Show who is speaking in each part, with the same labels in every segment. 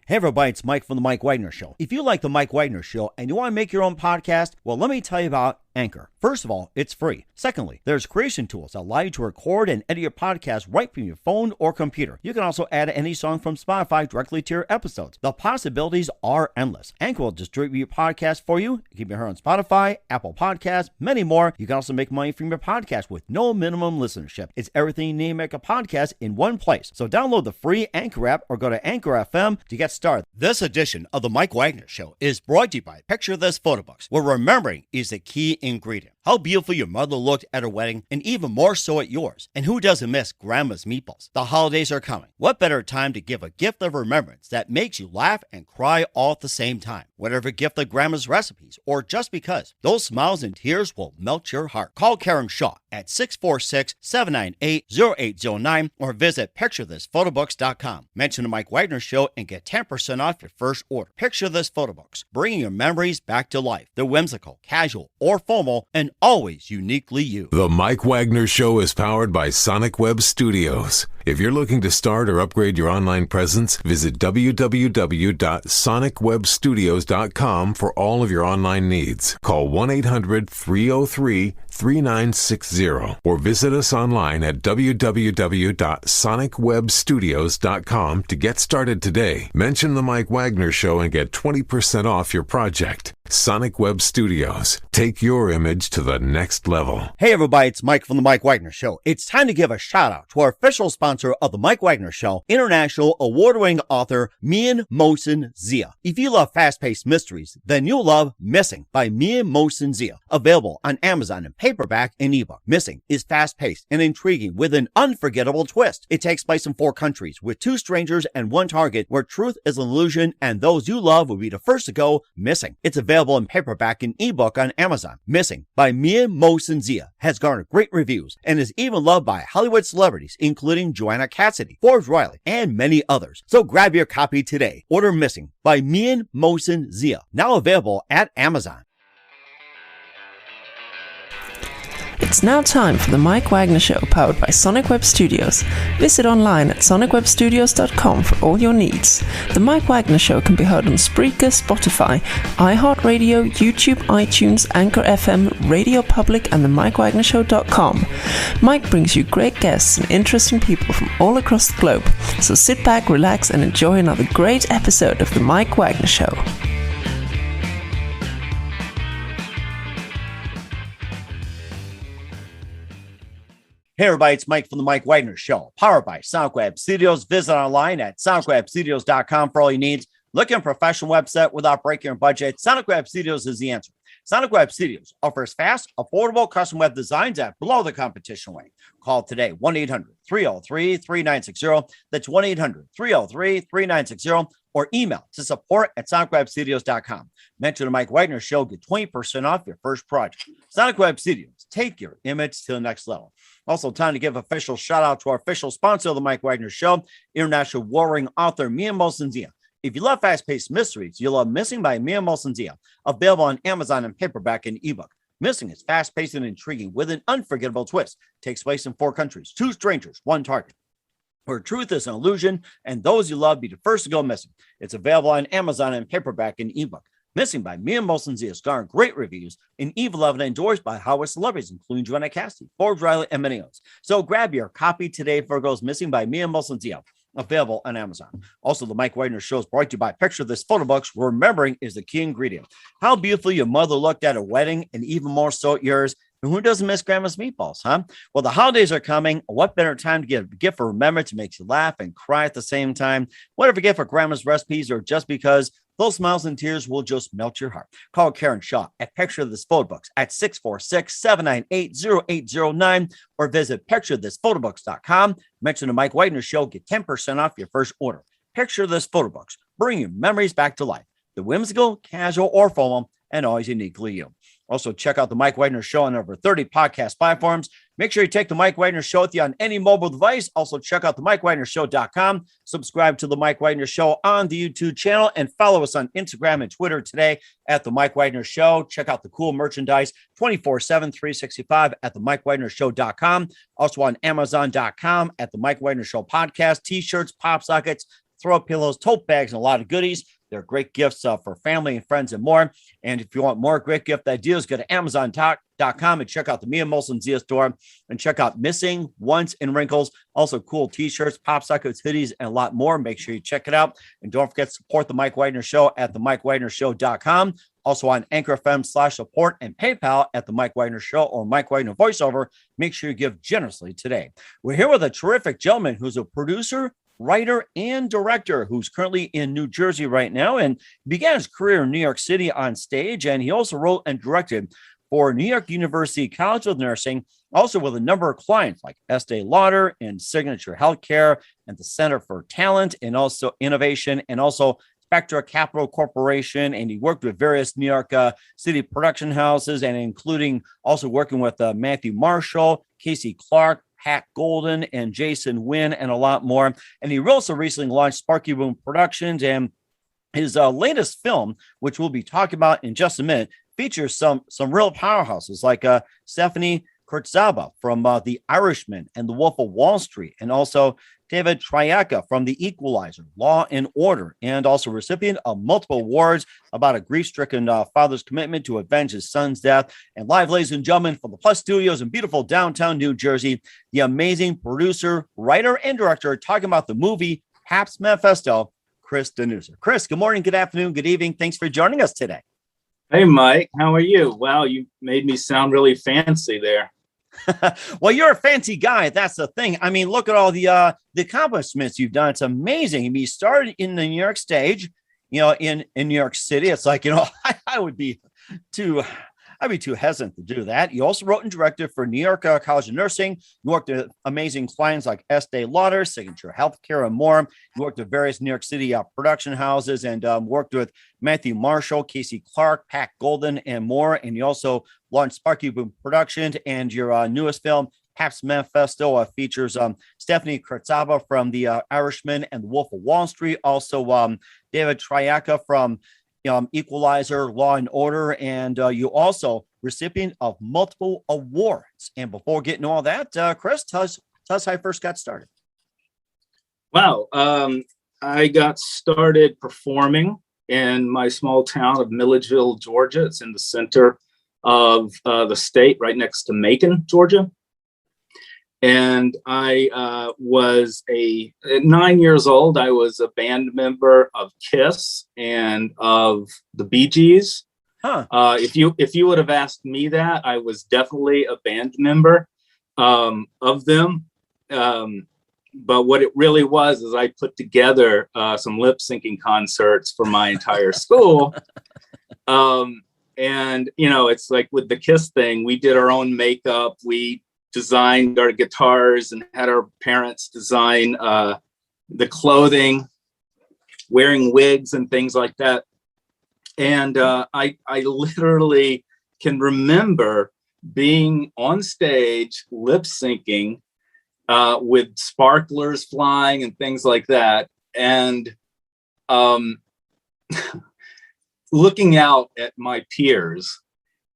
Speaker 1: Hey everybody, it's Mike from The Mike Wagner Show. If you like The Mike Wagner Show and you want to make your own podcast, well, let me tell you about Anchor. First of all, it's free. Secondly, there's creation tools that allow you to record and edit your podcast right from your phone or computer. You can also add any song from Spotify directly to your episodes. The possibilities are endless. Anchor will distribute your podcast for you. You can be heard on Spotify, Apple Podcasts, many more. You can also make money from your podcast with no minimum listenership. It's everything you need to make a podcast in one place. So download the free Anchor app or go to Anchor FM to get started. This edition of The Mike Wagner Show is brought to you by Picture This Photo Books, where remembering is the key ingredient. How beautiful your mother looked at her wedding, and even more so at yours. And who doesn't miss Grandma's meatballs? The holidays are coming. What better time to give a gift of remembrance that makes you laugh and cry all at the same time? Whatever gift of Grandma's recipes, or just because, those smiles and tears will melt your heart. Call Karen Shaw at 646-798-0809 or visit PictureThisPhotoBooks.com. Mention the Mike Wagner Show and get 10% off your first order. Picture This Photo Books, bringing your memories back to life. They're whimsical, casual, or formal, and always uniquely you.
Speaker 2: The Mike Wagner Show is powered by Sonic Web Studios. If you're looking to start or upgrade your online presence, visit www.sonicwebstudios.com for all of your online needs. Call 1-800-303-3960 or visit us online at www.sonicwebstudios.com to get started today. Mention the Mike Wagner Show and get 20% off your project. Sonic Web Studios. Take your image to the next level.
Speaker 1: Hey everybody, it's Mike from The Mike Wagner Show. It's time to give a shout out to our official sponsor of The Mike Wagner Show, international award-winning author Mian Mohsen Zia. If you love fast-paced mysteries, then you'll love Missing by Mian Mohsen Zia. Available on Amazon in paperback and ebook. Missing is fast-paced and intriguing with an unforgettable twist. It takes place in 4 countries with 2 strangers and 1 target where truth is an illusion and those you love will be the first to go missing. It's available in paperback and ebook on Amazon. Missing by Mian Mohsen Zia has garnered great reviews and is even loved by Hollywood celebrities including Joanna Cassidy, Forbes Riley, and many others. So grab your copy today. Order Missing by Mian Mohsen Zia, now available at Amazon.
Speaker 3: It's now time for the Mike Wagner Show, powered by Sonic Web Studios. Visit online at sonicwebstudios.com for all your needs. The Mike Wagner Show can be heard on Spreaker, Spotify, iHeartRadio, YouTube, iTunes, Anchor FM, Radio Public, and themikewagnershow.com. Mike brings you great guests and interesting people from all across the globe. So sit back, relax, and enjoy another great episode of the Mike Wagner Show.
Speaker 1: Hey everybody, it's Mike from The Mike Wagner Show, powered by Sonic Web Studios. Visit online at sonicwebstudios.com for all your needs. Looking for a professional website without breaking your budget? Sonic Web Studios is the answer. Sonic Web Studios offers fast, affordable custom web designs at below the competition rate. Call today, 1-800-303-3960. That's 1-800-303-3960. Or email to support@sonicwebstudios.com. Mention the Mike Wagner Show, get 20% off your first project. Sonic Web Studios, take your image to the next level. Also, time to give official shout out to our official sponsor of the Mike Wagner Show, international warring author Mian Mohsen Zia. If you love fast-paced mysteries, you'll love Missing by Mian Mohsen Zia, available on Amazon in paperback and ebook. Missing is fast-paced and intriguing with an unforgettable twist. Takes place in 4 countries, 2 strangers, 1 target, where truth is an illusion and those you love be the first to go missing. It's available on Amazon in paperback and ebook. Missing by Mian Mohsen Zia garnered great reviews and even loved and endorsed by Hollywood celebrities, including Joanna Cassidy, Forbes Riley, and many others. So grab your copy today for Goes Missing by Mian Mohsen Zia, available on Amazon. Also, the Mike Wagner Show is brought to you by Picture This Photo Books. Remembering is the key ingredient. How beautiful your mother looked at her wedding, and even more so at yours. And who doesn't miss Grandma's meatballs, huh? Well, the holidays are coming. What better time to give a gift for remembrance to make you laugh and cry at the same time? Whatever gift for Grandma's recipes or just because, those smiles and tears will just melt your heart. Call Karen Shaw at Picture This Photo Books at 646-798-0809 or visit PictureThisPhotoBooks.com. Mention the Mike Wagner Show, get 10% off your first order. Picture This Photo Books, bring your memories back to life. The whimsical, casual, or formal, and always uniquely you. Also, check out the Mike Wagner Show on over 30 podcast platforms. Make sure you take the Mike Wagner Show with you on any mobile device. Also, check out the MikeWagnerShow.com. Subscribe to the Mike Wagner Show on the YouTube channel and follow us on Instagram and Twitter today at the Mike Wagner Show. Check out the cool merchandise 24/7, 365 at the MikeWagnerShow.com. Also on Amazon.com at the Mike Wagner Show podcast, t-shirts, pop sockets, throw pillows, tote bags, and a lot of goodies. They're great gifts for family and friends and more. And if you want more great gift ideas, go to Amazon.com and check out the Mia Molson Zia store and check out Missing, Once, and Wrinkles. Also cool t-shirts, pop sockets, hoodies, and a lot more. Make sure you check it out. And don't forget to support the Mike Wagner Show at themikewagnershow.com. Also on Anchor FM/support and PayPal at the Mike Wagner Show or Mike Wagner Voiceover. Make sure you give generously today. We're here with a terrific gentleman who's a producer, writer, and director who's currently in New Jersey right now and began his career in New York City on stage. And he also wrote and directed for New York University College of Nursing, also with a number of clients like Estee Lauder and Signature Healthcare and the Center for Talent and also Innovation and also Spectra Capital Corporation. And he worked with various New York City production houses and including also working with Matthew Marshall, Casey Clark, Pat Golden, and Jason Wynn, and a lot more. And he also recently launched Sparky Boom Productions, and his latest film, which we'll be talking about in just a minute, features some real powerhouses like Stephanie Kurtzaba from The Irishman and The Wolf of Wall Street, and also David Triaca from The Equalizer, Law and Order, and also recipient of multiple awards about a grief-stricken father's commitment to avenge his son's death. And live, ladies and gentlemen, from the Plus Studios in beautiful downtown New Jersey, the amazing producer, writer, and director talking about the movie Pabst Manifesto, Chris Danuser. Chris, good morning, good afternoon, good evening. Thanks for joining us today.
Speaker 4: Hey, Mike, how are you? Wow, you made me sound really fancy there.
Speaker 1: Well, you're a fancy guy. That's the thing. I mean, look at all the accomplishments you've done. It's amazing. I mean, you started in the New York stage, in New York City. It's like, I'd be too hesitant to do that. You also wrote and directed for New York College of Nursing. You worked with amazing clients like Estee Lauder, Signature Healthcare, and more. You worked with various New York City production houses and worked with Matthew Marshall, Casey Clark, Pat Golden, and more. And you also launched Sparky Boom Productions, and your newest film, Pabst Manifesto, features Stephanie Kurtzaba from The Irishman and The Wolf of Wall Street. Also, David Triaca from Equalizer, Law and Order, and you also recipient of multiple awards. And before getting to all that, Chris, tell us how you first got started.
Speaker 4: Wow. I got started performing in my small town of Milledgeville, Georgia. It's in the center of the state, right next to Macon, Georgia. And I was at 9 years old, I was a band member of Kiss and of the Bee Gees.
Speaker 1: Huh.
Speaker 4: If you would have asked me that, I was definitely a band member of them. But what it really was is I put together some lip syncing concerts for my entire school. And, it's like with the Kiss thing, we did our own makeup. We designed our guitars and had our parents design the clothing, wearing wigs and things like that. And I literally can remember being on stage, lip syncing with sparklers flying and things like that. And looking out at my peers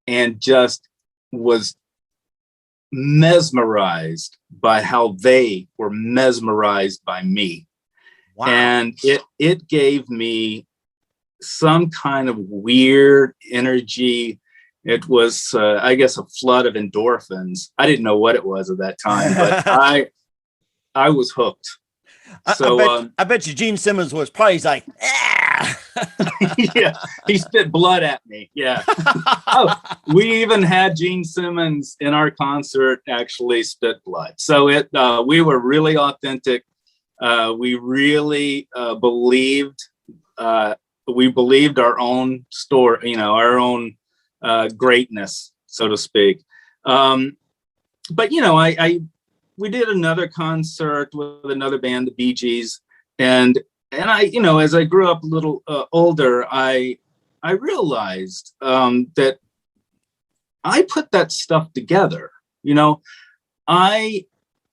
Speaker 4: and just was mesmerized by how they were mesmerized by me.
Speaker 1: Wow.
Speaker 4: And it gave me some kind of weird energy. It was, I guess, a flood of endorphins. I didn't know what it was at that time, but I was hooked. So
Speaker 1: I bet you Gene Simmons was probably like, ah.
Speaker 4: Yeah, he spit blood at me. Yeah. Oh, we even had Gene Simmons in our concert actually spit blood. So we were really authentic. We really believed our own story, our own greatness, so to speak. But we did another concert with another band, the Bee Gees, and I, as I grew up a little older, I realized that I put that stuff together.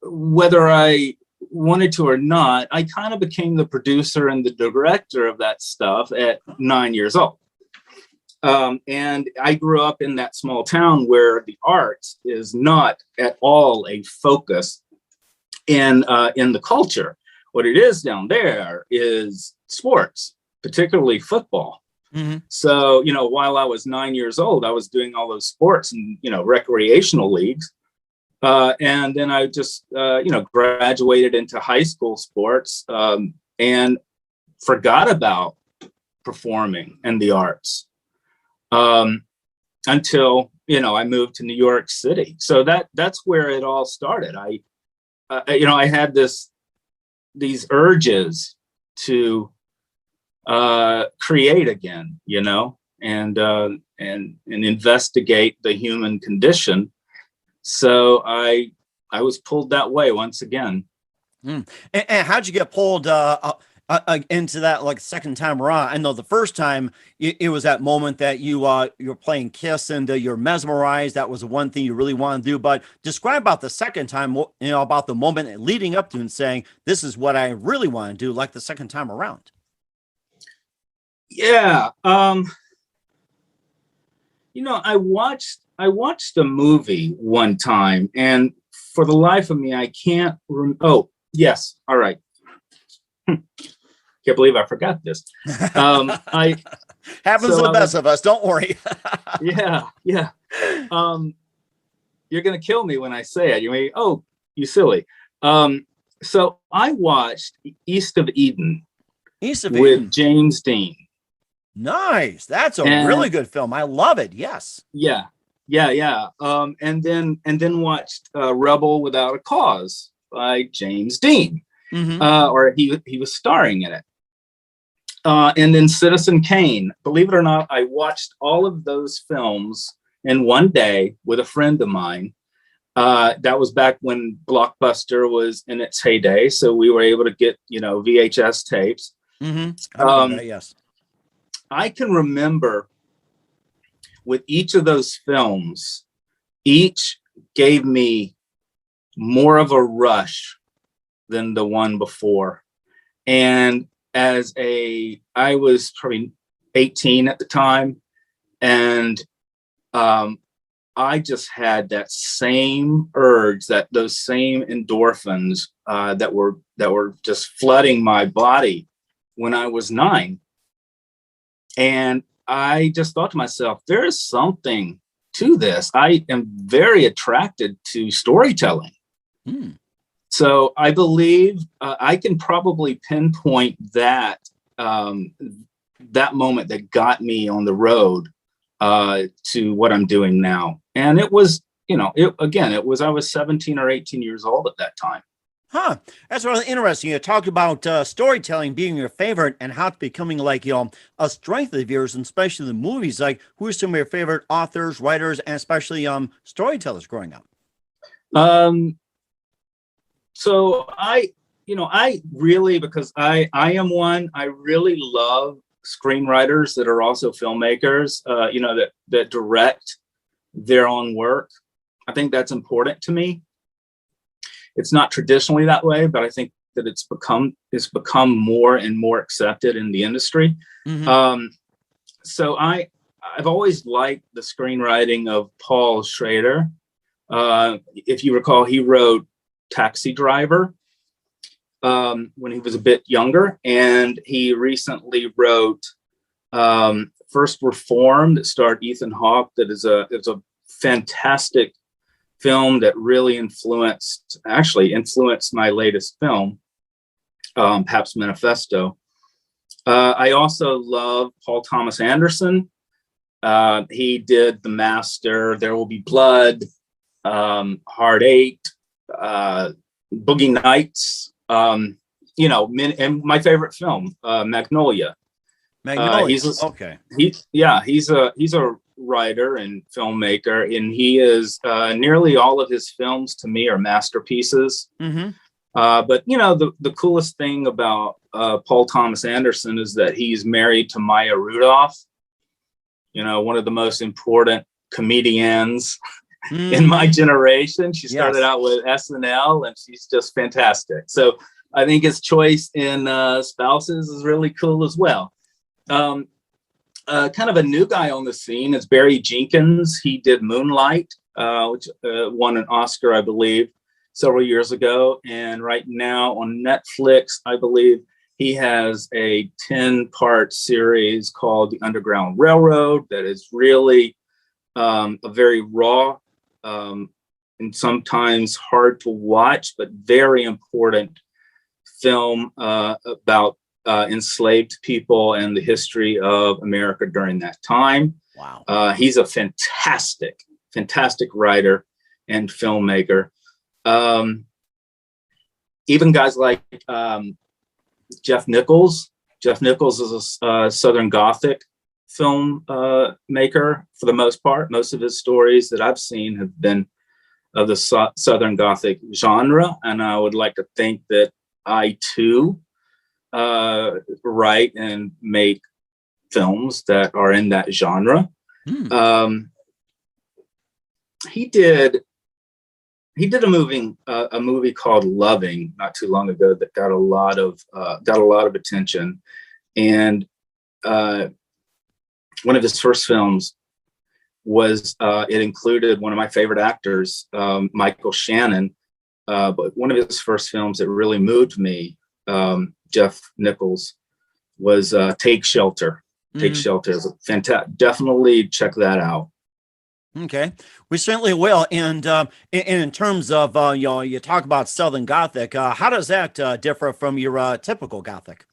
Speaker 4: Whether I wanted to or not, I kind of became the producer and the director of that stuff at 9 years old. And I grew up in that small town where the arts is not at all a focus in the culture. What it is down there is sports, particularly football.
Speaker 1: Mm-hmm.
Speaker 4: So, while I was 9 years old, I was doing all those sports and, recreational leagues. And then I just, graduated into high school sports and forgot about performing and the arts until, I moved to New York City. So that's where it all started. I had these urges to create again, and investigate the human condition. So I was pulled that way once again.
Speaker 1: And how'd you get pulled into that, like, second time around? I know the first time it was that moment that you're playing Kiss and you're mesmerized. That was the one thing you really want to do. But describe about the second time, about the moment leading up to and saying, this is what I really want to do, like the second time around.
Speaker 4: Yeah. I watched a movie one time, and for the life of me, I can't oh, yes. All right. Can't believe I forgot this.
Speaker 1: Happens to the best of us. Don't worry.
Speaker 4: Yeah. You're going to kill me when I say it. You may, oh, you silly. So I watched East of Eden with James Dean.
Speaker 1: Nice. That's a really good film. I love it. Yes.
Speaker 4: Yeah. And then watched Rebel Without a Cause by James Dean.
Speaker 1: Mm-hmm.
Speaker 4: Or he was starring in it. And then Citizen Kane. Believe it or not, I watched all of those films in one day with a friend of mine. That was back when Blockbuster was in its heyday, so we were able to get VHS tapes.
Speaker 1: Mm-hmm. Yes.
Speaker 4: I can remember with each of those films, each gave me more of a rush than the one before. And I was probably 18 at the time, and I just had that same urge, those same endorphins that were just flooding my body when I was 9. And I just thought to myself, there is something to this. I am very attracted to storytelling. So I believe I can probably pinpoint that moment that got me on the road to what I'm doing now. And it was, I was 17 or 18 years old at that time.
Speaker 1: Huh. That's really interesting. You talked about storytelling being your favorite and how it's becoming like, a strength of yours, and especially the movies. Like, who are some of your favorite authors, writers, and especially storytellers growing up?
Speaker 4: So I really, because I am one, I really love screenwriters that are also filmmakers, that direct their own work. I think that's important to me. It's not traditionally that way, but I think that it's become more and more accepted in the industry.
Speaker 1: Mm-hmm.
Speaker 4: So I've always liked the screenwriting of Paul Schrader. If you recall, he wrote Taxi Driver when he was a bit younger, and he recently wrote First Reformed that starred Ethan Hawke. That is a fantastic film that really influenced my latest film, Pabst Manifesto. I also love Paul Thomas Anderson. He did The Master, There Will Be Blood, Hard Eight, Boogie Nights, and my favorite film, Magnolia.
Speaker 1: Magnolia. Okay.
Speaker 4: He's a writer and filmmaker, and he is nearly all of his films to me are masterpieces.
Speaker 1: Mm-hmm.
Speaker 4: But the coolest thing about Paul Thomas Anderson is that he's married to Maya Rudolph, one of the most important comedians in my generation. She started out with SNL, and she's just fantastic. So I think his choice in spouses is really cool as well. Kind of a new guy on the scene is Barry Jenkins. He did Moonlight, which won an Oscar, I believe. several years ago. And right now on Netflix, I believe he has a 10-part series called The Underground Railroad that is really a very raw and sometimes hard to watch, but very important film about enslaved people and the history of America during that time.
Speaker 1: Wow.
Speaker 4: He's a fantastic writer and filmmaker. Even guys like Jeff Nichols. Jeff Nichols is a Southern Gothic film maker for the most part. Most of his stories that I've seen have been of the Southern Gothic genre. And I would like to think that I too write and make films that are in that genre. He did a movie called Loving not too long ago that got a lot of attention, and one of his first films was it included one of my favorite actors, Michael Shannon, but one of his first films that really moved me, Jeff Nichols, was Take Shelter. Take Shelter is a fantastic. Definitely check that out.
Speaker 1: Okay, we certainly will. And in terms of you talk about Southern Gothic, how does that differ from your typical Gothic?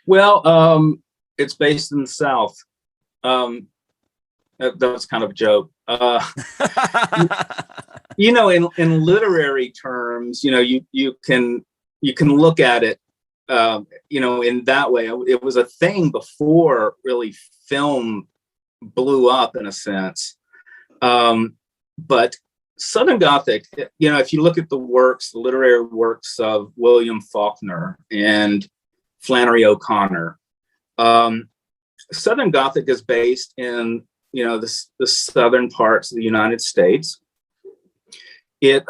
Speaker 4: Well, it's based in the South. That was kind of a joke. In literary terms, you can look at it, in that way. It was a thing before really film blew up in a sense. But Southern Gothic, if you look at the literary works of William Faulkner and Flannery O'Connor, Southern Gothic is based in, the southern parts of the United States. It,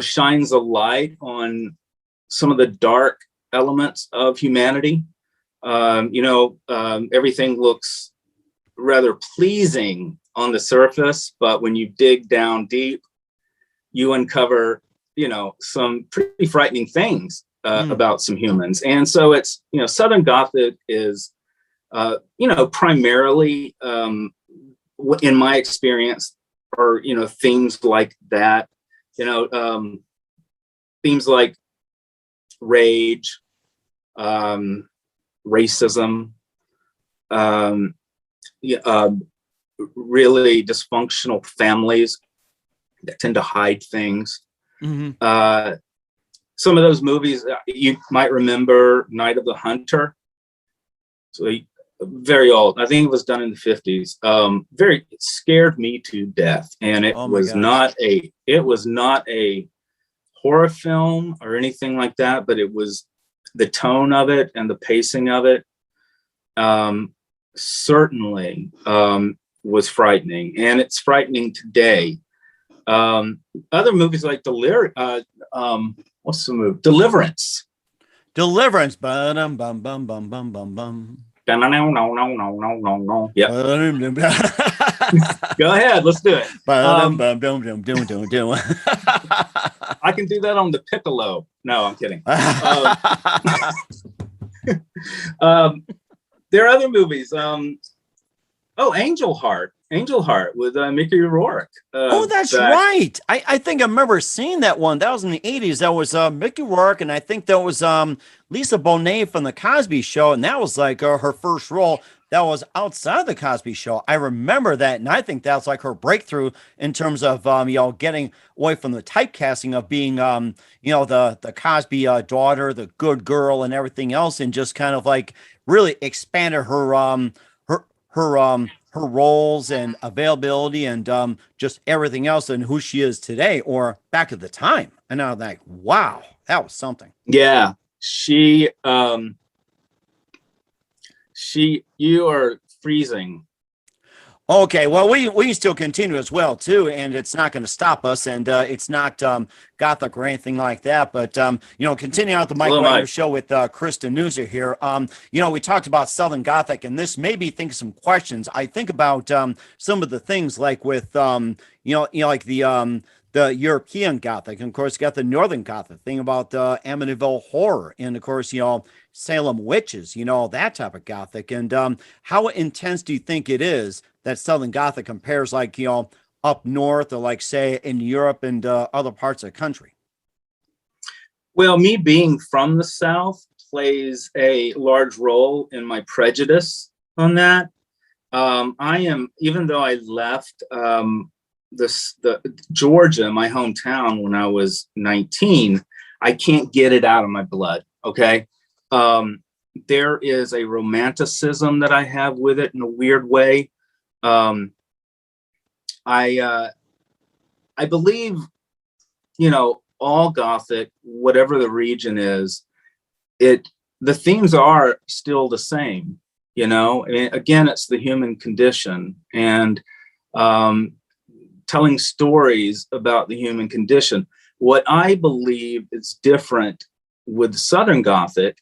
Speaker 4: shines a light on some of the dark elements of humanity. Everything looks rather pleasing on the surface, but when you dig down deep, you uncover, some pretty frightening things about some humans. And so it's, Southern Gothic is, primarily, in my experience, are, themes like that, themes like rage, racism, really dysfunctional families that tend to hide things. Some of those movies you might remember, Night of the Hunter. So very old. I think it was done in the 50s. It scared me to death, and it was not a horror film or anything like that, but it was the tone of it and the pacing of it. Certainly was frightening, and it's frightening today. Other movies like what's the movie? Deliverance.
Speaker 1: Bum bum bum bum bum bum bum.
Speaker 4: No. Yep. Go ahead, let's do it. I can do that on the piccolo. No, I'm kidding. There are other movies. Angel Heart with Mickey Rourke.
Speaker 1: That's right. I think I remember seeing that one. That was in the 80s. That was Mickey Rourke, and I think that was Lisa Bonet from The Cosby Show, and that was like her first role that was outside the Cosby Show. I remember that, and I think that's like her breakthrough in terms of getting away from the typecasting of being the Cosby daughter, the good girl, and everything else, and just kind of like really expanded her roles and availability and just everything else and who she is today or back at the time. And I'm like, wow, that was something.
Speaker 4: Yeah, you are freezing.
Speaker 1: Okay, well, we can still continue as well too, and it's not going to stop us, and it's not Gothic or anything like that. But continuing out the Mike Wagner show with Chris Danuser here. We talked about Southern Gothic, and this made me think of some questions. I think about some of the things like with like the the European Gothic, and of course, you got the Northern Gothic thing about Amityville Horror, and of course, Salem witches, that type of Gothic. And how intense do you think it is that Southern Gothic compares, like, up north, or like, say, in Europe and other parts of the country?
Speaker 4: Well, me being from the South plays a large role in my prejudice on that. Even though I left the Georgia, my hometown, when I was 19, I can't get it out of my blood. Okay. There is a romanticism that I have with it in a weird way. I believe, all Gothic, whatever the region is, the themes are still the same. Again, it's the human condition, and telling stories about the human condition. What I believe is different with Southern Gothic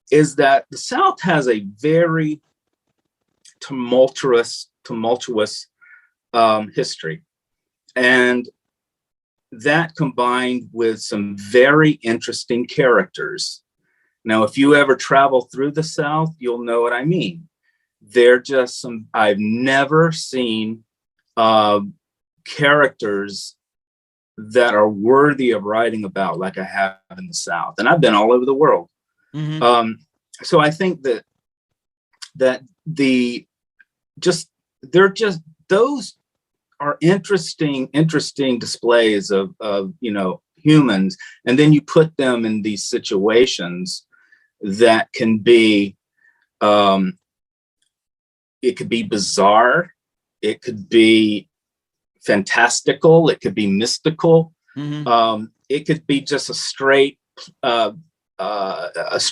Speaker 4: is that the South has a very tumultuous history. And that combined with some very interesting characters. Now, if you ever travel through the South, you'll know what I mean. They're just I've never seen characters that are worthy of writing about like I have in the South. And I've been all over the world. Mm-hmm. So I think that those are interesting displays of humans. And then you put them in these situations that can be, it could be bizarre, it could be fantastical, it could be mystical, mm-hmm. It could be just a straight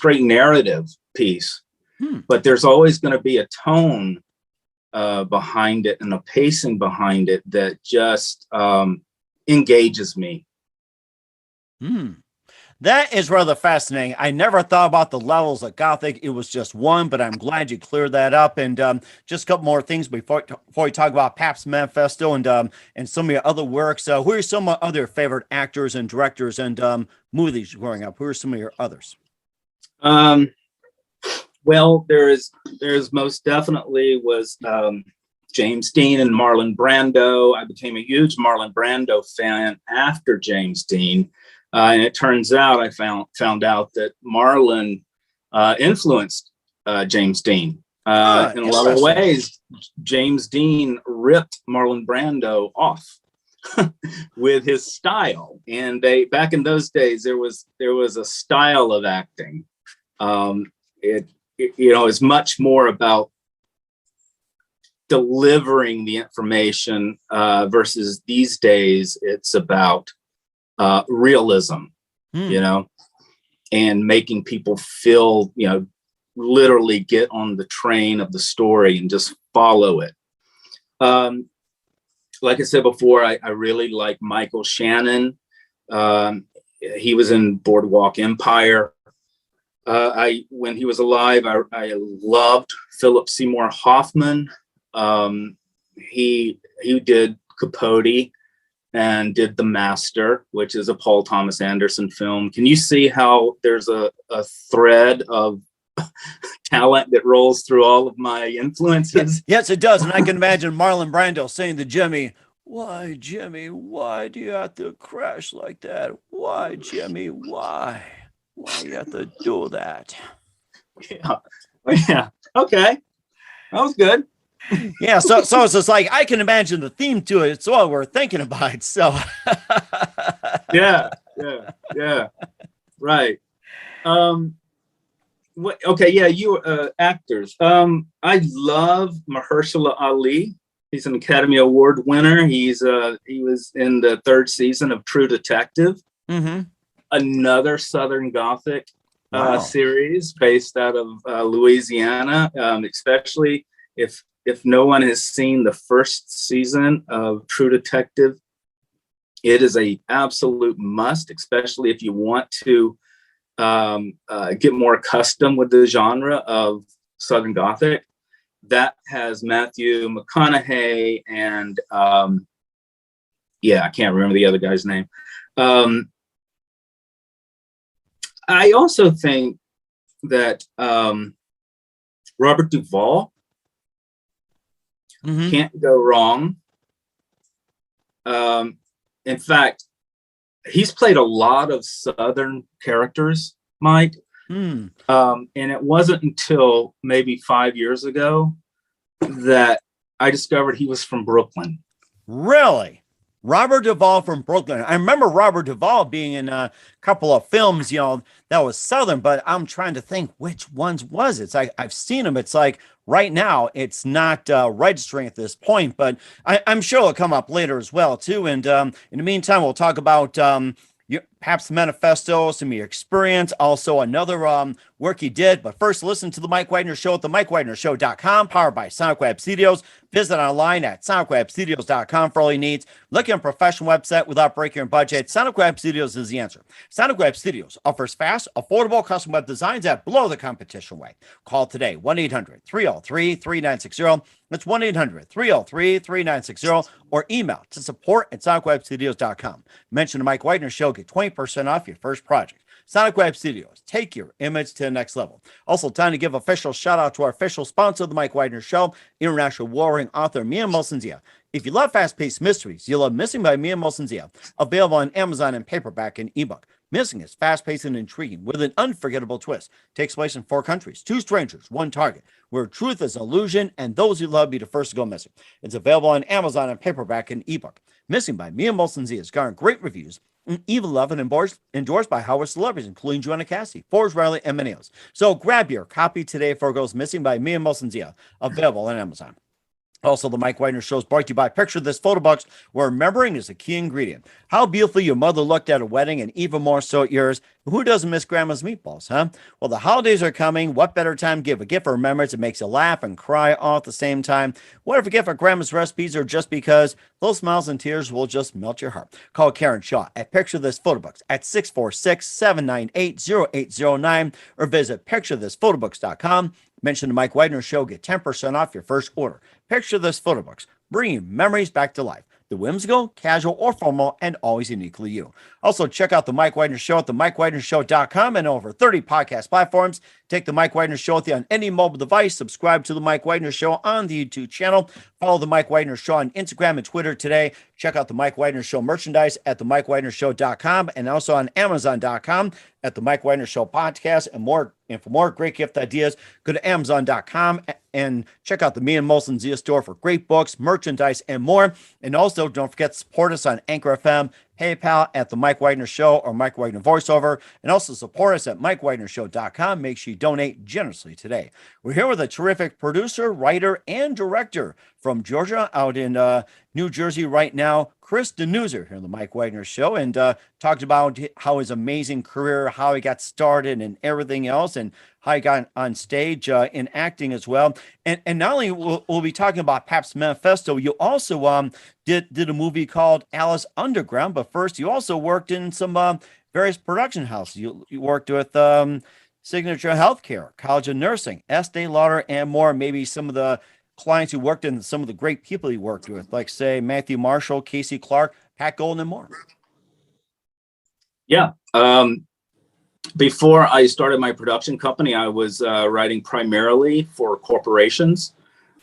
Speaker 4: narrative piece. But there's always going to be a tone behind it and a pacing behind it that just engages me.
Speaker 1: That is rather fascinating. I never thought about the levels of Gothic. It was just one, but I'm glad you cleared that up. And just a couple more things before we talk about Pabst Manifesto and some of your other works. Who are some other favorite actors and directors and movies growing up? Who are some of your others?
Speaker 4: Well, there's most definitely was James Dean and Marlon Brando. I became a huge Marlon Brando fan after James Dean. And it turns out I found out that Marlon influenced James Dean. In a lot of ways, James Dean ripped Marlon Brando off with his style. And back in those days, there was a style of acting. It is much more about delivering the information versus these days it's about realism, and making people feel, literally get on the train of the story and just follow it. Like I said before, I really like Michael Shannon. He was in Boardwalk Empire. When he was alive, I loved Philip Seymour Hoffman. He did Capote and did The Master, which is a Paul Thomas Anderson film. Can you see how there's a thread of talent that rolls through all of my influences?
Speaker 1: Yes, it does. And I can imagine Marlon Brando saying to Jimmy, "Why, Jimmy, why do you have to crash like that? Why, Jimmy, why? Why you have to do that?"
Speaker 4: Yeah. Okay. That was good.
Speaker 1: Yeah. So it's just like, I can imagine the theme to it. It's all we're thinking about. So
Speaker 4: yeah. Right. Okay. Yeah. You actors. I love Mahershala Ali. He's an Academy Award winner. He was in the 3rd season of True Detective. Mm-hmm. Another Southern Gothic series based out of Louisiana, especially if no one has seen the 1st season of True Detective. It is a absolute must, especially if you want to get more accustomed with the genre of Southern Gothic. That has Matthew McConaughey and yeah, I can't remember the other guy's name. I also think that Robert Duvall can't go wrong. In fact, he's played a lot of Southern characters, Mike. And it wasn't until maybe 5 years ago that I discovered he was from Brooklyn.
Speaker 1: Really? Robert Duvall from Brooklyn. I remember Robert Duvall being in a couple of films, that was Southern, but I'm trying to think which ones was it. It's like I've seen him. It's like right now it's not registering at this point, but I'm sure it'll come up later as well too. And in the meantime, we'll talk about perhaps Manifesto, some of your experience, also another work you did. But first, listen to the Mike Wagner Show at the MikeWagnerShow.com, powered by Sonic Web Studios. Visit online at SonicWebStudios.com for all your needs. Looking at a professional website without breaking your budget? Sonic Web Studios is the answer. Sonic Web Studios offers fast, affordable custom web designs that blow the competition away. Call today, 1-800-303-3960. That's 1-800-303-3960, or email to support@SonicWebStudios.com. Mention the Mike Wagner Show, get 20% off your first project. Sonic Web Studios, take your image to the next level. Also, time to give official shout out to our official sponsor of the Mike Wagner Show, international warring author Mia Molson-Zia. If you love fast-paced mysteries, you'll love Missing by Mia Molson-Zia, available on Amazon in paperback and ebook. Missing is fast-paced and intriguing with an unforgettable twist. Takes place in 4 countries, 2 strangers, 1 target, where truth is illusion and those you love be the first to go missing. It's available on Amazon in paperback and ebook. Missing by Mia Molson-Zia has garnered great reviews, even loved and endorsed by Howard celebrities, including Joanna Cassidy, Forbes Riley, and many others. So grab your copy today for Goes Missing by Mia Molson-Zia, available on Amazon. Also, the Mike Wagner Show is brought to you by Picture This Photo Box, where remembering is a key ingredient. How beautifully your mother looked at a wedding, and even more so at yours. Who doesn't miss Grandma's meatballs, huh? Well, the holidays are coming. What better time to give a gift for remembrance that makes you laugh and cry all at the same time? What if a gift for Grandma's recipes, or just because those smiles and tears will just melt your heart? Call Karen Shaw at Picture This Photo Box at 646-798-0809, or visit picturethisphotobox.com. Mention the Mike Wagner Show, get 10% off your first order. Picture This Photo Box, bringing memories back to life. The whimsical, casual, or formal, and always uniquely you. Also, check out the Mike Wagner Show at the MikeWagnerShow.com and over 30 podcast platforms. Take the Mike Wagner Show with you on any mobile device. Subscribe to the Mike Wagner Show on the YouTube channel. Follow the Mike Wagner Show on Instagram and Twitter today. Check out the Mike Wagner Show merchandise at the MikeWagnerShow.com and also on Amazon.com at the Mike Wagner Show podcast and more. And for more great gift ideas, go to Amazon.com and check out the Me and Molson-Zia store for great books, merchandise, and more. And also, don't forget to support us on Anchor FM, PayPal at the Mike Wagner Show or Mike Wagner Voiceover, and also support us at MikeWagnerShow.com. Make sure you donate generously today. We're here with a terrific producer, writer, and director from Georgia, out in New Jersey right now, Chris Danuser, here on the Mike Wagner Show, and talked about how his amazing career, how he got started and everything else, and how he got on stage in acting as well. And not only we'll be talking about Pabst Manifesto, you also did a movie called Alice Underground, but first you also worked in some various production houses. You worked with Signature Healthcare, College of Nursing, Estee Lauder, and more. Maybe some of the clients who worked in, some of the great people he worked with, like say Matthew Marshall, Casey Clark, Pat Golden, and more.
Speaker 4: Yeah. Before I started my production company, I was writing primarily for corporations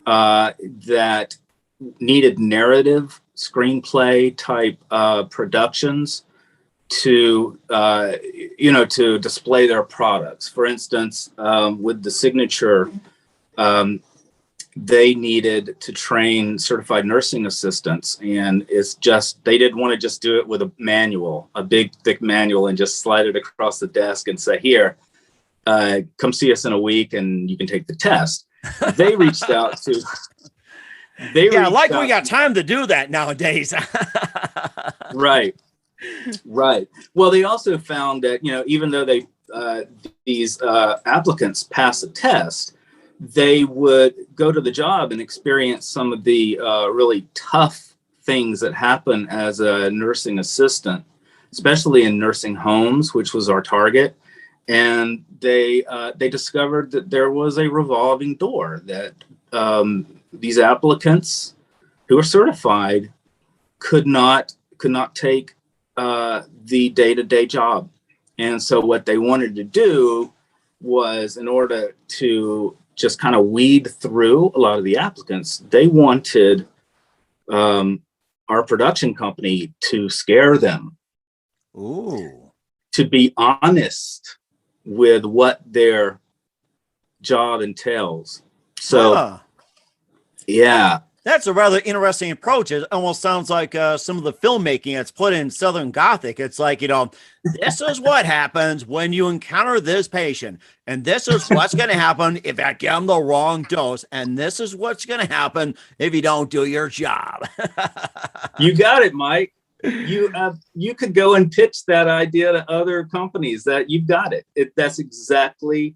Speaker 4: that needed narrative screenplay type productions to to display their products. For instance, with the Signature, they needed to train certified nursing assistants, and they didn't want to just do it with a manual, a big thick manual, and just slide it across the desk and say, here, come see us in a week and you can take the test. They reached out to we got time to do that nowadays. Right. Well, they also found that, even though these applicants pass a test, they would go to the job and experience some of the really tough things that happen as a nursing assistant, especially in nursing homes, which was our target. And they discovered that there was a revolving door, that these applicants who are certified could not could not take the day-to-day job. And so what they wanted to do was, in order to just kind of weed through a lot of the applicants, they wanted our production company to scare them.
Speaker 1: Ooh.
Speaker 4: To be honest with what their job entails. So, yeah.
Speaker 1: That's a rather interesting approach. It almost sounds like some of the filmmaking that's put in Southern Gothic. It's like, this is what happens when you encounter this patient. And this is what's going to happen if I give them the wrong dose. And this is what's going to happen if you don't do your job.
Speaker 4: You got it, Mike. You could go and pitch that idea to other companies. That you've got it. That's exactly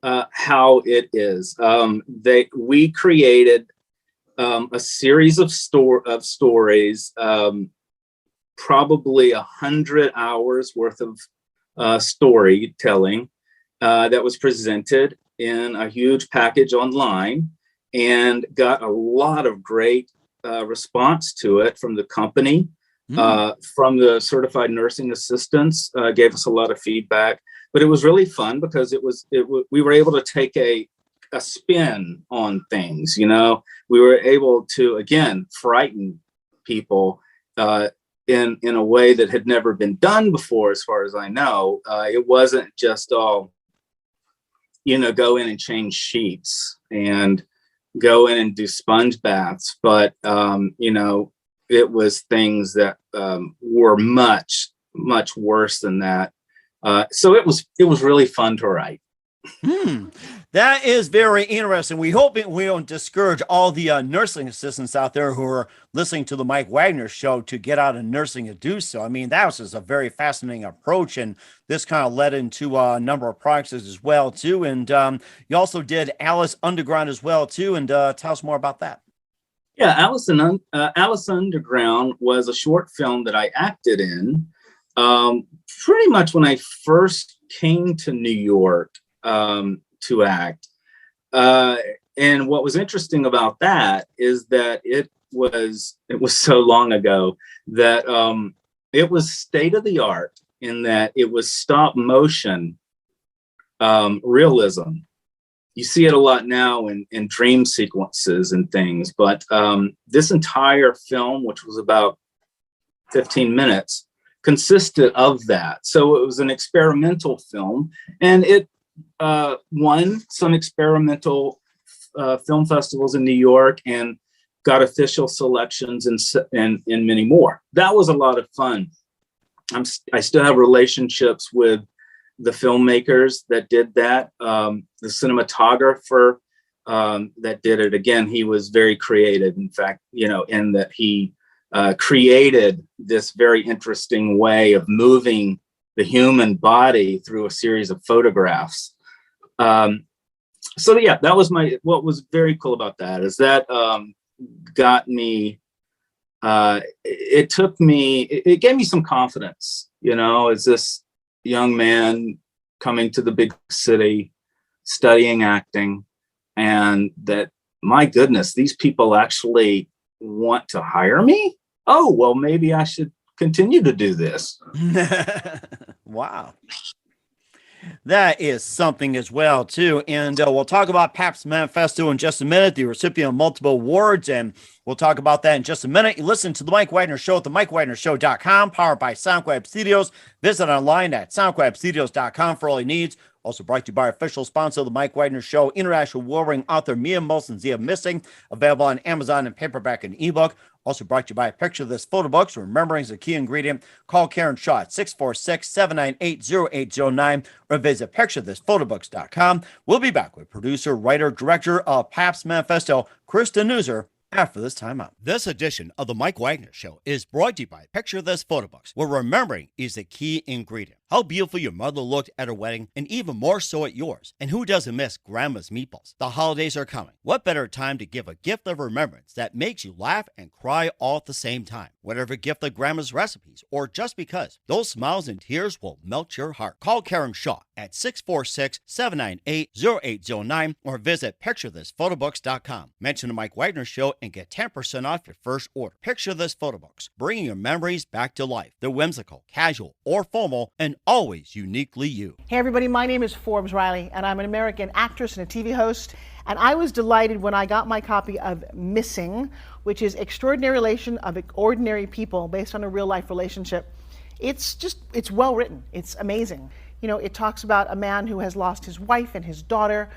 Speaker 4: how it is. We created a series of stories, probably 100 hours worth of storytelling that was presented in a huge package online, and got a lot of great response to it from the company, from the certified nursing assistants, gave us a lot of feedback. But it was really fun because we were able to take a spin on things. We were able to, again, frighten people in a way that had never been done before, as far as I know. It wasn't just all, go in and change sheets and go in and do sponge baths, but it was things that were much, much worse than that. So it was really fun to write.
Speaker 1: That is very interesting. We hope we don't discourage all the nursing assistants out there who are listening to the Mike Wagner Show to get out of nursing and do so. I mean, that was just a very fascinating approach, and this kind of led into a number of projects as well too. And you also did Alice Underground as well too. And tell us more about that.
Speaker 4: Yeah, Alice Underground was a short film that I acted in pretty much when I first came to New York to act. And what was interesting about that is that it was so long ago that it was state of the art in that it was stop motion realism. You see it a lot now in dream sequences and things, but this entire film, which was about 15 minutes, consisted of that. So it was an experimental film, and it won some experimental film festivals in New York and got official selections and many more. That was a lot of fun. I still have relationships with the filmmakers that did that. The cinematographer that did it, again, he was very creative. In fact, in that he created this very interesting way of moving the human body through a series of photographs. So yeah, that was what was very cool about that is that got me, it gave me some confidence, as this young man coming to the big city, studying acting, and that, my goodness, these people actually want to hire me? Oh, well, maybe I should continue to do this.
Speaker 1: Wow. That is something as well, too. And we'll talk about PAP's Manifesto in just a minute, the recipient of multiple awards, and we'll talk about that in just a minute. You listen to The Mike Wagner Show at themikewagnershow.com, powered by SoundWeb Studios. Visit online at soundwebstudios.com for all your needs. Also brought to you by official sponsor of The Mike Wagner Show, international warring author Mia Molson's The Missing, available on Amazon in paperback and ebook. Also brought to you by a picture of this photo book. So remembering is a key ingredient. Call Karen Shaw at 646-798-0809 or visit picturethisphotoBooks.com. We'll be back with producer, writer, director of PAP's Manifesto, Chris Danuser, after this time out. This edition of the Mike Wagner Show is brought to you by Picture This Photo Books, where remembering is the key ingredient. How beautiful your mother looked at her wedding, and even more so at yours. And who doesn't miss Grandma's meatballs? The holidays are coming. What better time to give a gift of remembrance that makes you laugh and cry all at the same time? Whatever gift of Grandma's recipes, or just because, those smiles and tears will melt your heart. Call Karen Shaw at 646-798-0809 or visit picturethisphotoBooks.com. Mention the Mike Wagner Show and get 10% off your first order. Picture this photo books, bringing your memories back to life. They're whimsical, casual, or formal, and always uniquely you.
Speaker 5: Hey everybody, my name is Forbes Riley, and I'm an American actress and a TV host. And I was delighted when I got my copy of Missing, which is Extraordinary Relation of Ordinary People based on a real life relationship. It's well written. It's amazing. You know, it talks about a man who has lost his wife and his daughter,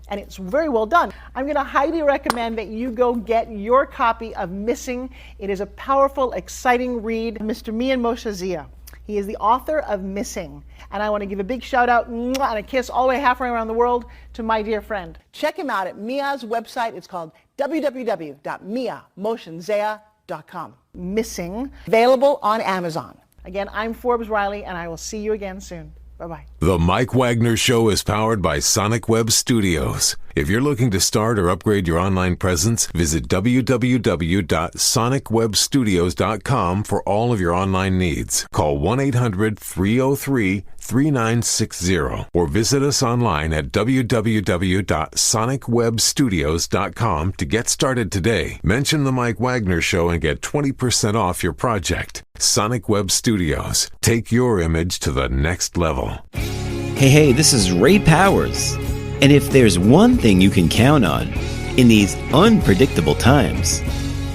Speaker 5: and it's very well done. I'm going to highly recommend that you go get your copy of Missing. It is a powerful, exciting read. Mr. Mian Moshe Zia. He is the author of Missing. And I want to give a big shout out and a kiss all the way halfway around the world to my dear friend. Check him out at Mia's website. It's called www.miamotionsea.com. Missing, available on Amazon. Again, I'm Forbes Riley, and I will see you again soon. Bye-bye.
Speaker 2: The Mike Wagner Show is powered by Sonic Web Studios. If you're looking to start or upgrade your online presence, visit www.sonicwebstudios.com for all of your online needs. Call 1-800-303-3960 or visit us online at www.sonicwebstudios.com to get started today. Mention the Mike Wagner Show and get 20% off your project. Sonic Web Studios. Take your image to the next level.
Speaker 6: Hey, this is Ray Powers. And if there's one thing you can count on in these unpredictable times,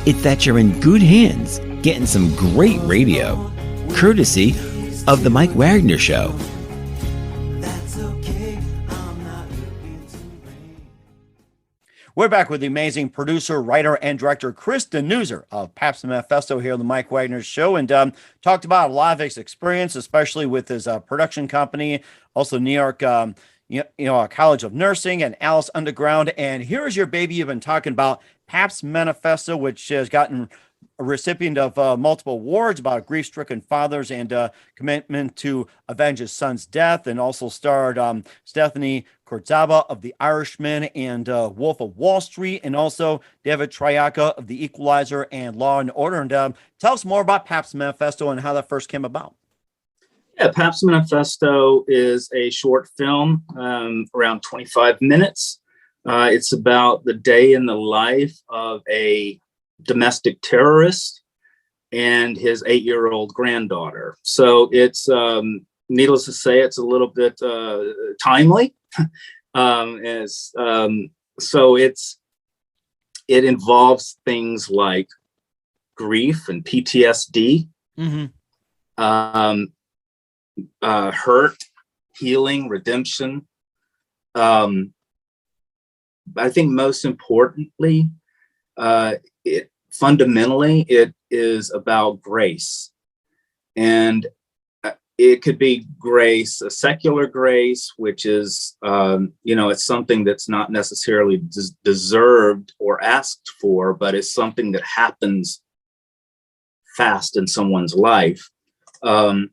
Speaker 6: it's that you're in good hands getting some great radio, courtesy of The Mike Wagner Show.
Speaker 1: We're back with the amazing producer, writer, and director Chris Danuser of Pabst Manifesto here on the Mike Wagner Show, and talked about a lot of his experience, especially with his production company, also New York, College of Nursing and Alice Underground. And here's your baby you've been talking about, Pabst Manifesto, which has gotten a recipient of multiple awards about grief-stricken fathers and commitment to avenge his son's death, and also starred Stephanie Kurtzaba of The Irishman and Wolf of Wall Street, and also David Triaca of The Equalizer and Law and Order. And tell us more about Pabst Manifesto and how that first came about.
Speaker 4: Yeah, Pabst Manifesto is a short film, around 25 minutes. It's about the day in the life of a domestic terrorist and his 8-year-old granddaughter. So it's, needless to say, it's a little bit timely. It involves things like grief and PTSD, hurt, healing, redemption. I think most importantly, fundamentally, it is about grace. And it could be grace, a secular grace, which is, it's something that's not necessarily deserved or asked for, but it's something that happens fast in someone's life. In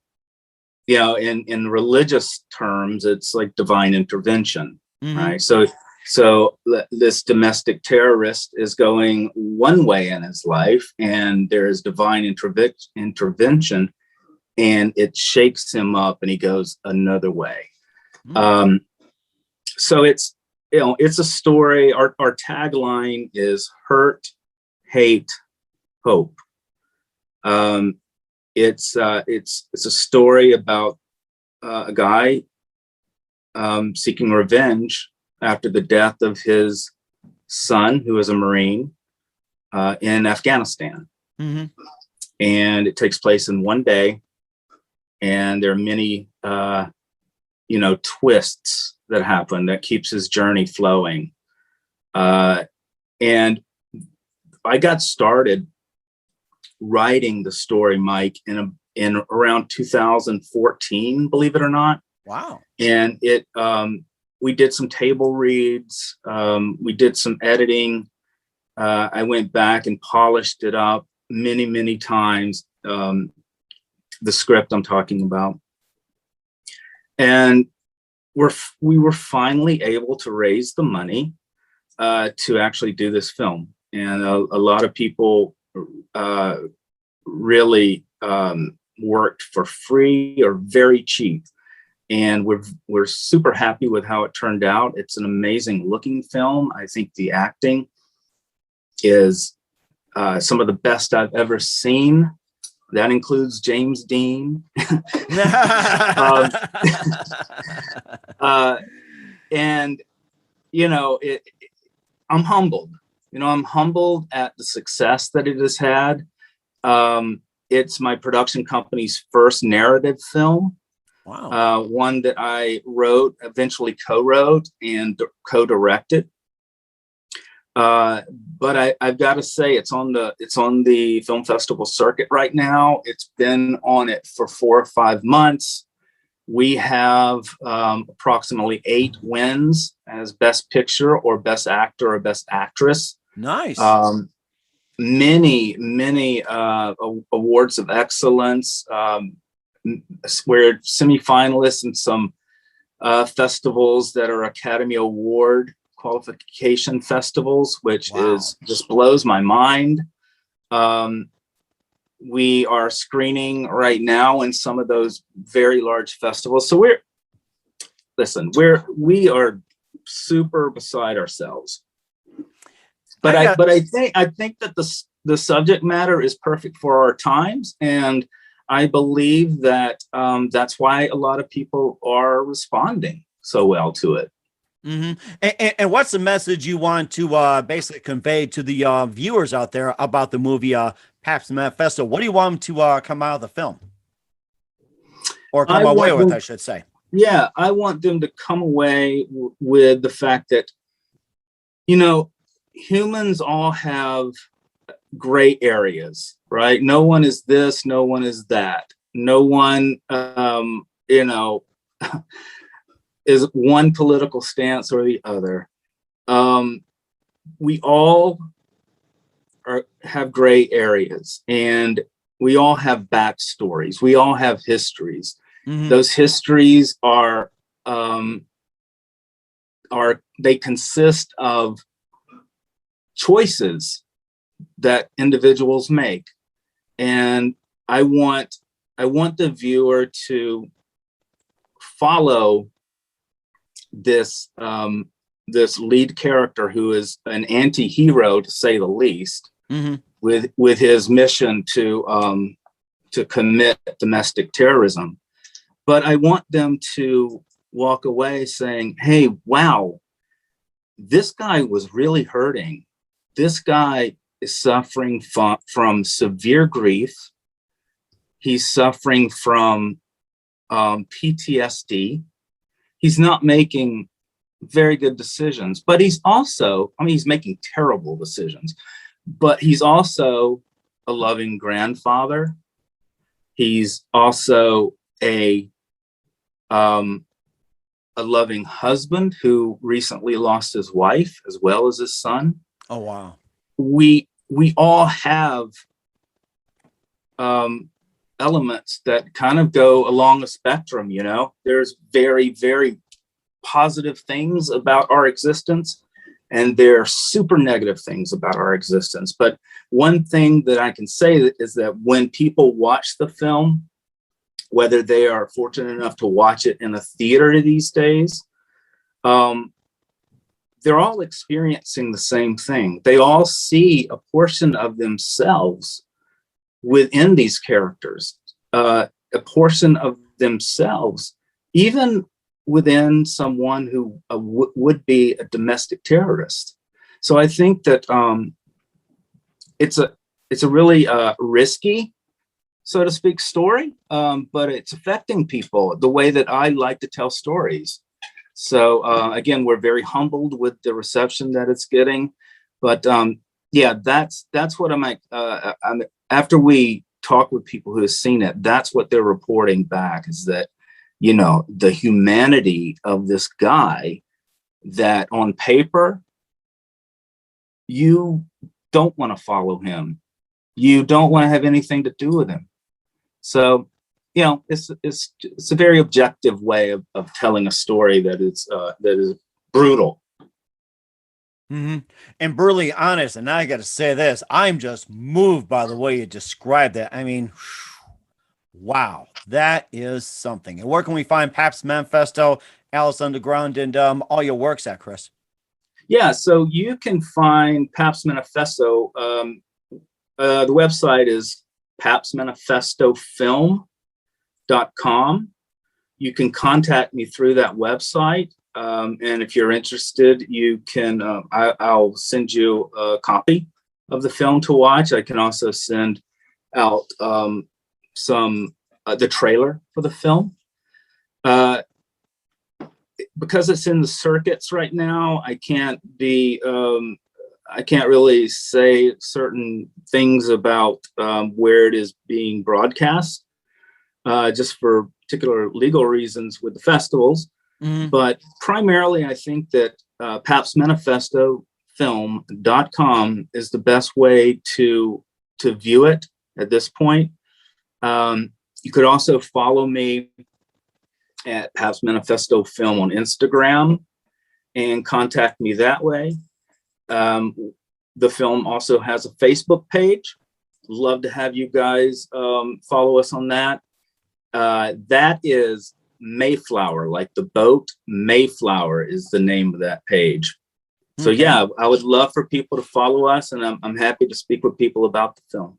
Speaker 4: religious terms, it's like divine intervention, right? So this domestic terrorist is going one way in his life, and there's divine intervention, and it shakes him up, and he goes another way. So it's a story. Our tagline is hurt, hate, hope. It's a story about a guy seeking revenge after the death of his son, who is a Marine, in Afghanistan. And it takes place in one day, and there are many twists that happen that keeps his journey flowing. And I got started writing the story, Mike, in around 2014, believe it or not.
Speaker 1: Wow.
Speaker 4: And we did some table reads. We did some editing. I went back and polished it up many, many times. The script I'm talking about. And we were finally able to raise the money to actually do this film. And a lot of people really worked for free or very cheap. And we're super happy with how it turned out. It's an amazing looking film. I think the acting is some of the best I've ever seen. That includes James Dean. And, I'm humbled. I'm humbled at the success that it has had. It's my production company's first narrative film.
Speaker 1: Wow.
Speaker 4: One that I wrote, eventually co-wrote and co-directed. But I've got to say, it's on the film festival circuit right now. It's been on it for 4 or 5 months. We have approximately 8 wins as Best Picture or Best Actor or Best Actress.
Speaker 1: Nice.
Speaker 4: Many awards of excellence. We're semifinalists in some festivals that are Academy Award qualification festivals, which is just blows my mind. We are screening right now in some of those very large festivals. So we are super beside ourselves. But I think that the subject matter is perfect for our times, and I believe that that's why a lot of people are responding so well to it.
Speaker 1: Mm-hmm. And what's the message you want to basically convey to the viewers out there about the movie Pabst Manifesto? What do you want them to come out of the film, or come away with, I should say?
Speaker 4: Yeah, I want them to come away with the fact that, humans all have gray areas, right? No one is this, no one is that. No one, is one political stance or the other. We all have gray areas, and we all have backstories. We all have histories. Mm-hmm. Those histories they consist of choices that individuals make. And I want the viewer to follow this lead character, who is an anti-hero, to say the least, mm-hmm. with his mission to commit domestic terrorism. But I want them to walk away saying, hey, wow, this guy was really hurting. This guy is suffering from severe grief. He's suffering from PTSD. He's not making very good decisions, but he's also, he's making terrible decisions, but he's also a loving grandfather. He's also a loving husband who recently lost his wife as well as his son.
Speaker 1: Oh, wow.
Speaker 4: We all have elements that kind of go along a spectrum, There's very, very positive things about our existence, and there are super negative things about our existence. But one thing that I can say is that when people watch the film, whether they are fortunate enough to watch it in a theater these days, they're all experiencing the same thing. They all see a portion of themselves within these characters, a portion of themselves, even within someone who would be a domestic terrorist. So I think that it's a really risky, so to speak, story, but it's affecting people the way that I like to tell stories. So again, we're very humbled with the reception that it's getting, but that's what I'm after we talk with people who have seen it, that's what they're reporting back, is that, the humanity of this guy, that on paper, you don't want to follow him. You don't want to have anything to do with him. So, it's a very objective way of telling a story that is brutal.
Speaker 1: Mm-hmm. And brutally honest. And I got to say this, I'm just moved by the way you described that. I mean, wow, that is something. And where can we find Pabst Manifesto, Alice Underground, and all your works at, Chris?
Speaker 4: Yeah, so you can find Pabst Manifesto The website is papsmanifestofilm.com. You can contact me through that website. And if you're interested, you can, I'll send you a copy of the film to watch. I can also send out the trailer for the film. Because it's in the circuits right now, I can't really say certain things about where it is being broadcast, just for particular legal reasons with the festivals. Mm-hmm. But primarily, I think that papsmanifestofilm.com is the best way to view it at this point. You could also follow me at Paps Manifesto Film on Instagram and contact me that way. The film also has a Facebook page. Love to have you guys follow us on that. That is Mayflower, like the boat. Mayflower is the name of that page. So yeah, I would love for people to follow us, and I'm happy to speak with people about the film.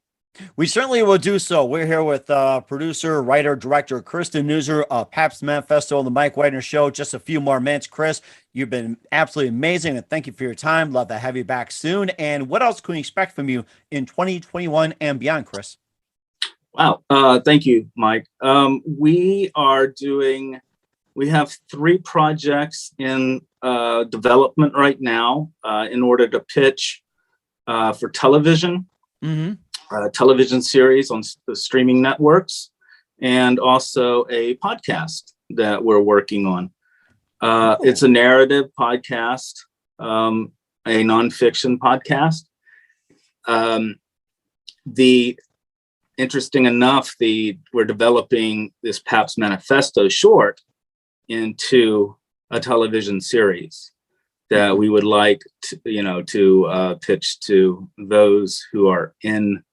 Speaker 1: We certainly will do so. We're here with producer, writer, director Chris Danuser of Pabst Manifesto on the Mike Wagner Show. Just a few more minutes. Chris, you've been absolutely amazing, and thank you for your time. Love to have you back soon. And what else can we expect from you in 2021 and beyond, Chris?
Speaker 4: Wow. Thank you, Mike. We have 3 projects in development right now in order to pitch for television. Mm-hmm. Television series on the streaming networks, and also a podcast that we're working on. It's a narrative podcast, a nonfiction podcast. Interesting enough, we're developing this Pabst Manifesto short into a television series that we would like to pitch to those who are in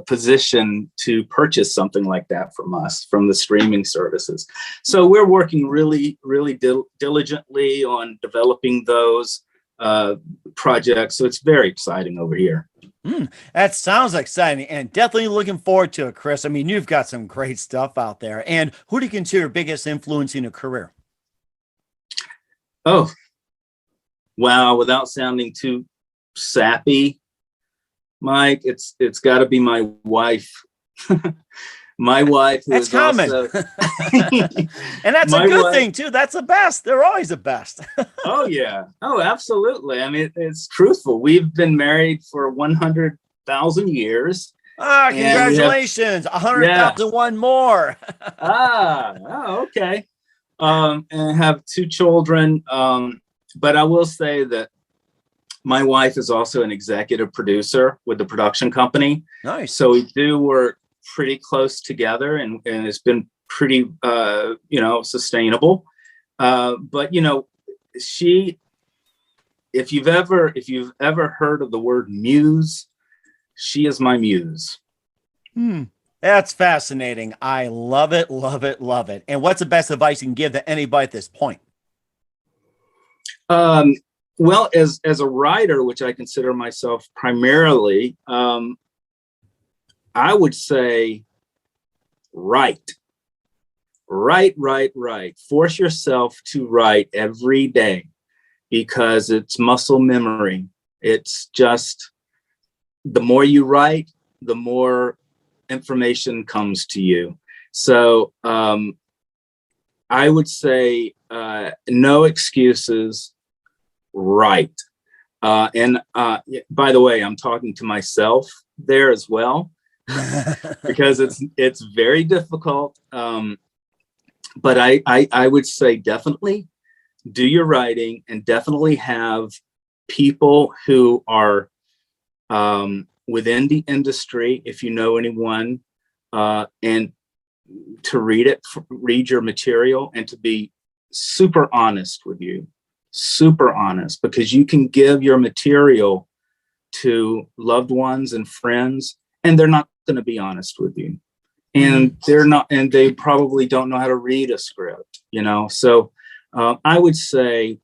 Speaker 4: position to purchase something like that from us, from the streaming services. So we're working really, really diligently on developing those projects. So it's very exciting over here.
Speaker 1: That sounds exciting, and definitely looking forward to it, Chris. I mean, you've got some great stuff out there. And who do you consider your biggest influence in your career?
Speaker 4: Oh, wow. Without sounding too sappy, Mike, it's got to be my wife. My wife.
Speaker 1: That's common.
Speaker 4: Also...
Speaker 1: And that's a good thing too. That's the best. They're always the best.
Speaker 4: Oh yeah. Oh, absolutely. I mean, it's truthful. We've been married for 100,000 years.
Speaker 1: Ah, congratulations. 100,001 more.
Speaker 4: Okay. And have 2 children. But I will say that my wife is also an executive producer with the production company. Nice. So we do work pretty close together, and it's been pretty, sustainable. But if you've ever heard of the word muse, she is my muse.
Speaker 1: That's fascinating. I love it, love it, love it. And what's the best advice you can give to anybody at this point?
Speaker 4: Well, as a writer, which I consider myself primarily, I would say write. Force yourself to write every day, because it's muscle memory. It's just, the more you write, the more information comes to you. So I would say no excuses, write. And by the way, I'm talking to myself there as well. Because it's very difficult. But I would say definitely do your writing, and definitely have people who are within the industry, if you know anyone, and to read your material, and to be super honest with you, because you can give your material to loved ones and friends, and they're not going to be honest with you, and they probably don't know how to read a script, So I would say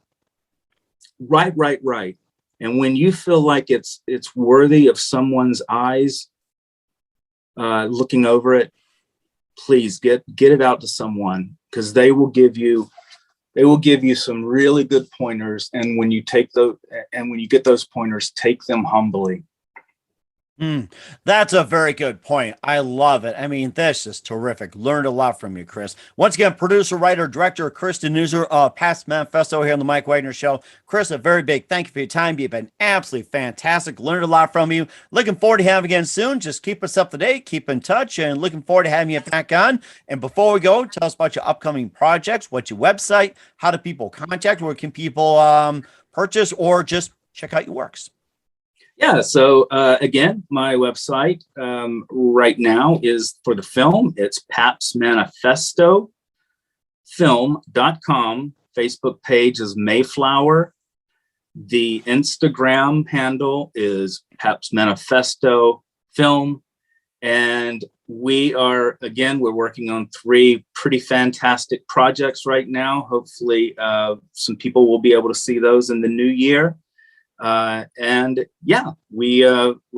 Speaker 4: Right. And when you feel like it's worthy of someone's eyes looking over it, please get it out to someone, because they will give you some really good pointers. And when you get those pointers, take them humbly.
Speaker 1: That's a very good point. I love it. I mean, this is terrific. Learned a lot from you, Chris. Once again, producer, writer, director, Chris Danuser of Past Manifesto here on the Mike Wagner Show. Chris, a very big thank you for your time. You've been absolutely fantastic. Learned a lot from you. Looking forward to having you again soon. Just keep us up to date, keep in touch, and looking forward to having you back on. And before we go, tell us about your upcoming projects. What's your website? How do people contact? Where can people purchase or just check out your works?
Speaker 4: Yeah, so again, my website right now is for the film. It's papsmanifestofilm.com. Facebook page is Mayflower. The Instagram handle is Paps Manifesto Film. And we're working on 3 pretty fantastic projects right now. Hopefully some people will be able to see those in the new year. We're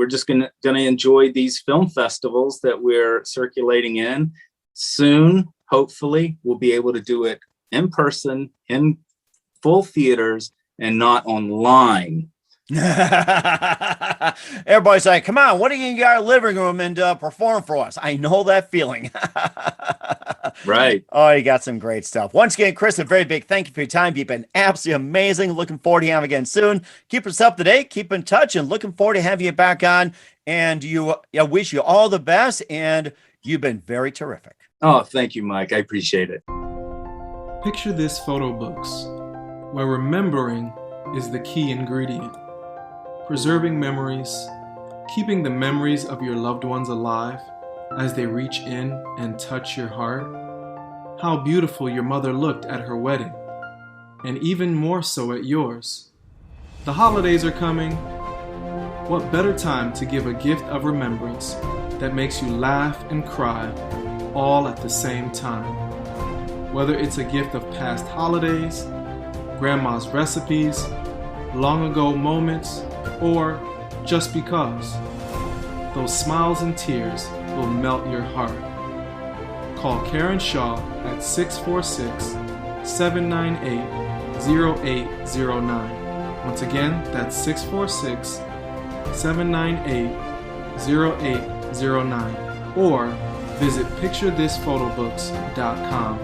Speaker 4: just gonna enjoy these film festivals that we're circulating in. Soon, hopefully, we'll be able to do it in person, in full theaters, and not online.
Speaker 1: Everybody's like, come on, what are you in our living room and perform for us? I know that feeling.
Speaker 4: Right.
Speaker 1: Oh, you got some great stuff. Once again, Chris, a very big thank you for your time. You've been absolutely amazing. Looking forward to having you again soon. Keep us up to date, keep in touch, and looking forward to having you back on. And I wish you all the best, and you've been very terrific.
Speaker 4: Oh, thank you, Mike. I appreciate it.
Speaker 7: Picture this photo books, where remembering is the key ingredient. Preserving memories, keeping the memories of your loved ones alive as they reach in and touch your heart. How beautiful your mother looked at her wedding, and even more so at yours. The holidays are coming. What better time to give a gift of remembrance that makes you laugh and cry all at the same time? Whether it's a gift of past holidays, grandma's recipes, long ago moments, or just because. Those smiles and tears will melt your heart. Call Karen Shaw at 646-798-0809. Once again, that's 646-798-0809. Or visit picturethisphotobooks.com.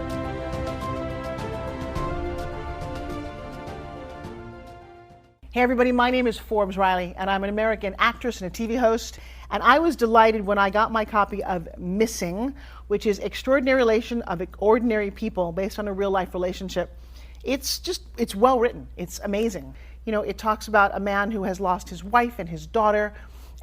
Speaker 5: Hey everybody, my name is Forbes Riley, and I'm an American actress and a TV host. And I was delighted when I got my copy of Missing, which is Extraordinary Relation of Ordinary People based on a real life relationship. It's well written. It's amazing. You know, it talks about a man who has lost his wife and his daughter,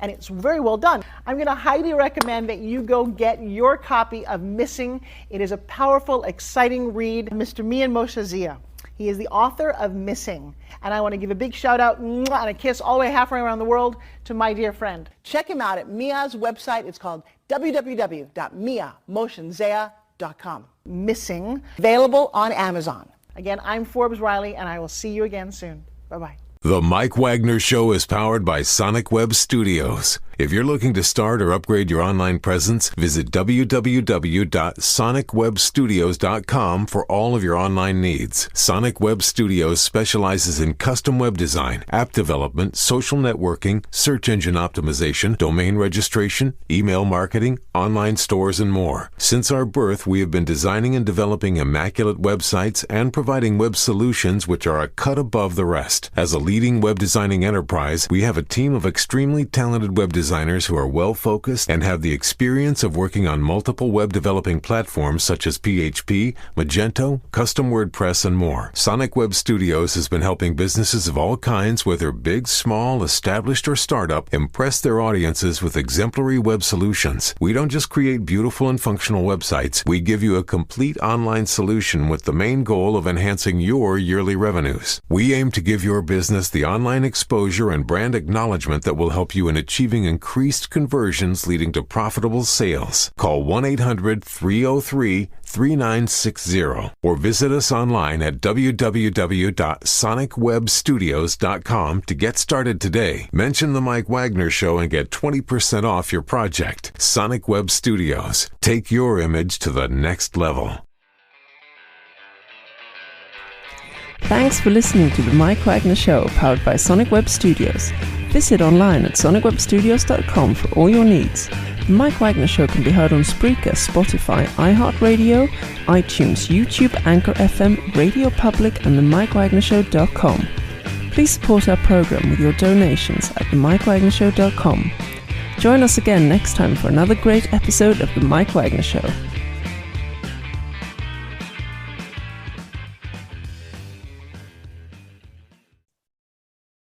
Speaker 5: and it's very well done. I'm going to highly recommend that you go get your copy of Missing. It is a powerful, exciting read. Mr. Mian Moshe Zia. He is the author of Missing. And I want to give a big shout out and a kiss all the way halfway around the world to my dear friend. Check him out at Mia's website. It's called www.miamoshenzea.com. Missing, available on Amazon. Again, I'm Forbes Riley, and I will see you again soon. Bye-bye.
Speaker 2: The Mike Wagner Show is powered by Sonic Web Studios. If you're looking to start or upgrade your online presence, visit www.sonicwebstudios.com for all of your online needs. Sonic Web Studios specializes in custom web design, app development, social networking, search engine optimization, domain registration, email marketing, online stores, and more. Since our birth, we have been designing and developing immaculate websites and providing web solutions which are a cut above the rest. As a leading web designing enterprise, we have a team of extremely talented web designers who are well-focused and have the experience of working on multiple web developing platforms such as PHP, Magento, custom WordPress, and more. Sonic Web Studios has been helping businesses of all kinds, whether big, small, established, or startup, impress their audiences with exemplary web solutions. We don't just create beautiful and functional websites. We give you a complete online solution with the main goal of enhancing your yearly revenues. We aim to give your business the online exposure and brand acknowledgement that will help you in achieving increased conversions leading to profitable sales. Call 1-800-303-3960 or visit us online at www.sonicwebstudios.com to get started today. Mention the Mike Wagner Show and get 20% off your project. Sonic Web Studios. Take your image to the next level.
Speaker 3: Thanks for listening to the Mike Wagner Show, powered by Sonic Web Studios. Visit online at sonicwebstudios.com for all your needs. The Mike Wagner Show can be heard on Spreaker, Spotify, iHeartRadio, iTunes, YouTube, Anchor FM, Radio Public, and themikewagnershow.com. Please support our program with your donations at themikewagnershow.com. Join us again next time for another great episode of The Mike Wagner Show.